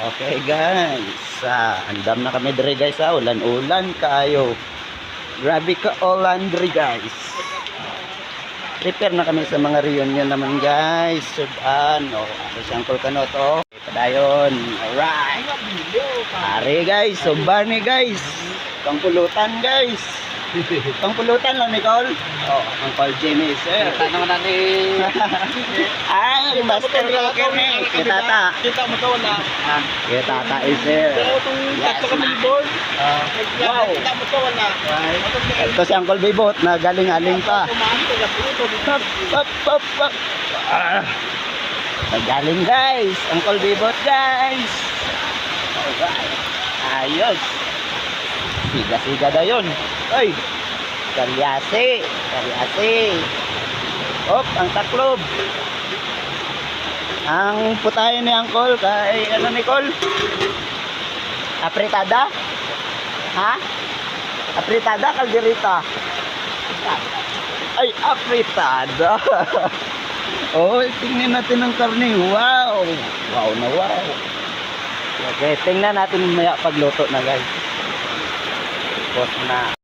Okay guys, andam na kami dire guys, ulan-ulan kayo. Grabe ka ulan dire guys. Prepare na kami sa mga reunion naman guys. Sudan, ano siyang kulkano to. Padayon, alright. Pare guys, suban ni guys. Pangpulutan guys. Pangpulutan lang Nicole. Uncle Jimmy sir. Kita naman natin. Master cooker ni. Kita Kita mo to wala. Kita sir. Pero itong tatlo kami ni board. Wow. Kita mo to wala. Ito si Uncle Bibot na galing-aling pa. Nagaling guys. Uncle Bibot guys. Alright. Ayos. Siga-siga na yun. Ay. Kalyase. Op, ang taklob. Ang putahe ni Uncle kay ano Nicole? Apritada? Ha? Apritada kalderita? Ay, apritada. Tingnan natin ang karne. Wow. Wow na wow. Okay, tingnan natin maya pagluto na guys. Tapos na.